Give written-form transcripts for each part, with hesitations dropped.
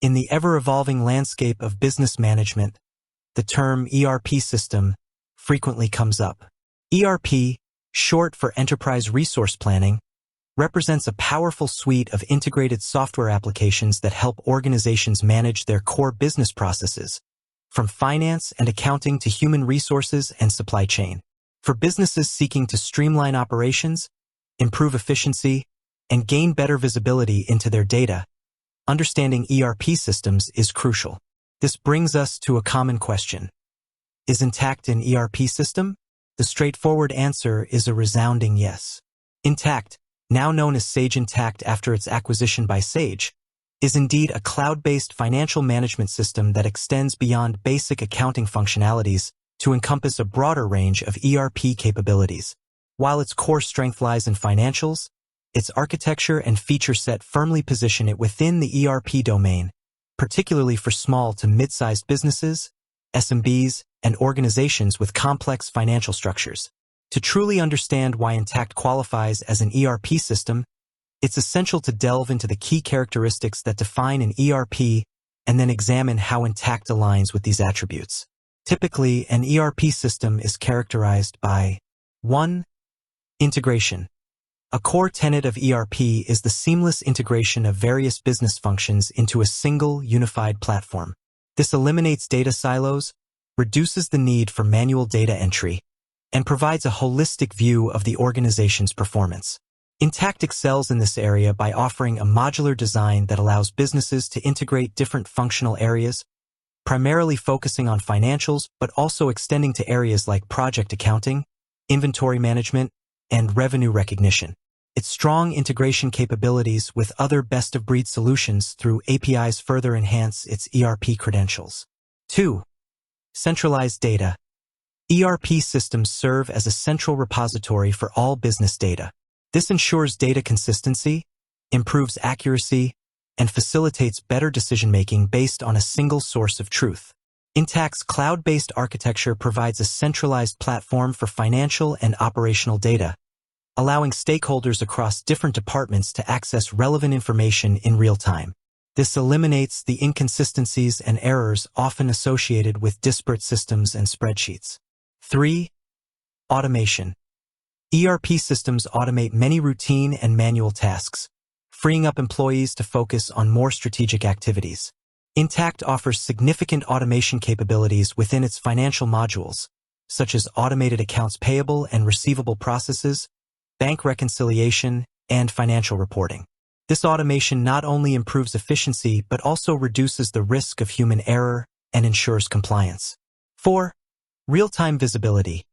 In the ever-evolving landscape of business management, the term ERP system frequently comes up. ERP, short for Enterprise Resource Planning, represents a powerful suite of integrated software applications that help organizations manage their core business processes, from finance and accounting to human resources and supply chain. For businesses seeking to streamline operations, improve efficiency, and gain better visibility into their data, understanding ERP systems is crucial. This brings us to a common question. Is Intacct an ERP system? The straightforward answer is a resounding yes. Intacct, now known as Sage Intacct after its acquisition by Sage, is indeed a cloud-based financial management system that extends beyond basic accounting functionalities to encompass a broader range of ERP capabilities. While its core strength lies in financials, its architecture and feature set firmly position it within the ERP domain, particularly for small to mid-sized businesses, SMBs, and organizations with complex financial structures. To truly understand why Intacct qualifies as an ERP system, it's essential to delve into the key characteristics that define an ERP and then examine how Intacct aligns with these attributes. Typically, an ERP system is characterized by 1. Integration. A core tenet of ERP is the seamless integration of various business functions into a single, unified platform. This eliminates data silos, reduces the need for manual data entry, and provides a holistic view of the organization's performance. Intacct excels in this area by offering a modular design that allows businesses to integrate different functional areas, primarily focusing on financials but also extending to areas like project accounting, inventory management, and revenue recognition. Its strong integration capabilities with other best-of-breed solutions through APIs further enhance its ERP credentials. 2. Centralized data. ERP systems serve as a central repository for all business data. This ensures data consistency, improves accuracy, and facilitates better decision-making based on a single source of truth. Intacct's cloud-based architecture provides a centralized platform for financial and operational data, allowing stakeholders across different departments to access relevant information in real time. This eliminates the inconsistencies and errors often associated with disparate systems and spreadsheets. 3. Automation. ERP systems automate many routine and manual tasks, freeing up employees to focus on more strategic activities. Intacct offers significant automation capabilities within its financial modules, such as automated accounts payable and receivable processes, bank reconciliation, and financial reporting. This automation not only improves efficiency but also reduces the risk of human error and ensures compliance. 4. Real-time visibility.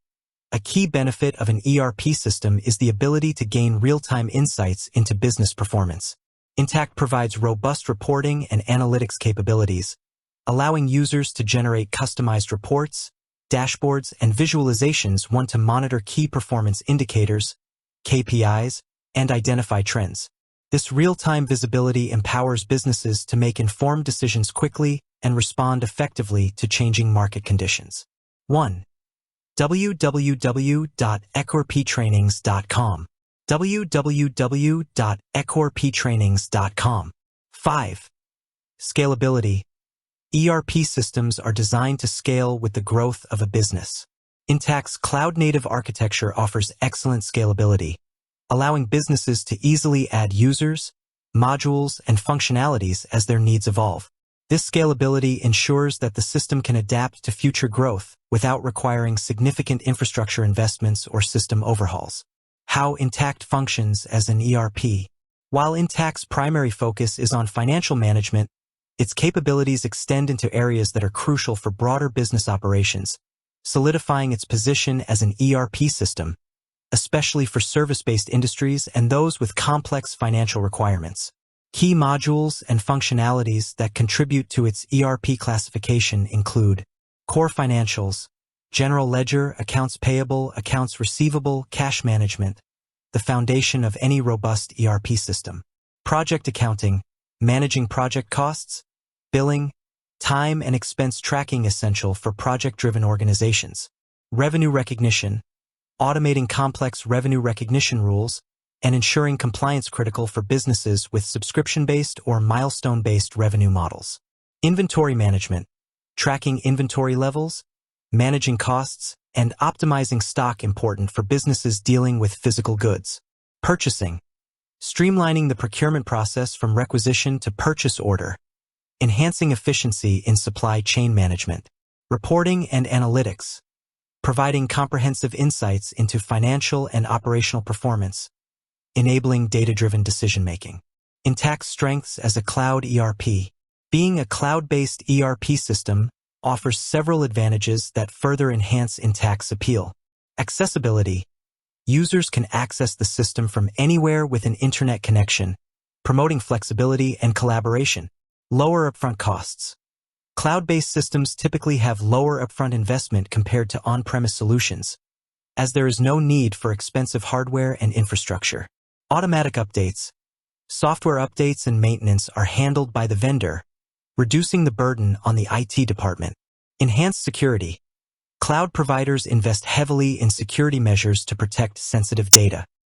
A key benefit of an ERP system is the ability to gain real-time insights into business performance. Intacct provides robust reporting and analytics capabilities, allowing users to generate customized reports, dashboards, and visualizations to monitor key performance indicators, KPIs, and identify trends. This real-time visibility empowers businesses to make informed decisions quickly and respond effectively to changing market conditions. 1. www.ecorptrainings.com. www.ecorptrainings.com. 5. Scalability. ERP systems are designed to scale with the growth of a business. Intacct's cloud-native architecture offers excellent scalability, allowing businesses to easily add users, modules, and functionalities as their needs evolve. This scalability ensures that the system can adapt to future growth without requiring significant infrastructure investments or system overhauls. How Intacct functions as an ERP. While Intacct's primary focus is on financial management, its capabilities extend into areas that are crucial for broader business operations, solidifying its position as an ERP system, especially for service-based industries and those with complex financial requirements. Key modules and functionalities that contribute to its ERP classification include core financials, general ledger, accounts payable, accounts receivable, cash management, the foundation of any robust ERP system. Project accounting, managing project costs, billing, time and expense tracking essential for project-driven organizations. Revenue recognition, automating complex revenue recognition rules, and ensuring compliance critical for businesses with subscription-based or milestone-based revenue models. Inventory management, tracking inventory levels, managing costs, and optimizing stock important for businesses dealing with physical goods. Purchasing, streamlining the procurement process from requisition to purchase order, enhancing efficiency in supply chain management. Reporting and analytics, providing comprehensive insights into financial and operational performance, enabling data-driven decision-making. Intacct's strengths as a cloud ERP. Being a cloud-based ERP system offers several advantages that further enhance Intacct's appeal. Accessibility. Users can access the system from anywhere with an internet connection, promoting flexibility and collaboration. Lower upfront costs. Cloud-based systems typically have lower upfront investment compared to on-premise solutions, as there is no need for expensive hardware and infrastructure. Automatic updates. Software updates and maintenance are handled by the vendor, reducing the burden on the IT department. Enhanced security. Cloud providers invest heavily in security measures to protect sensitive data.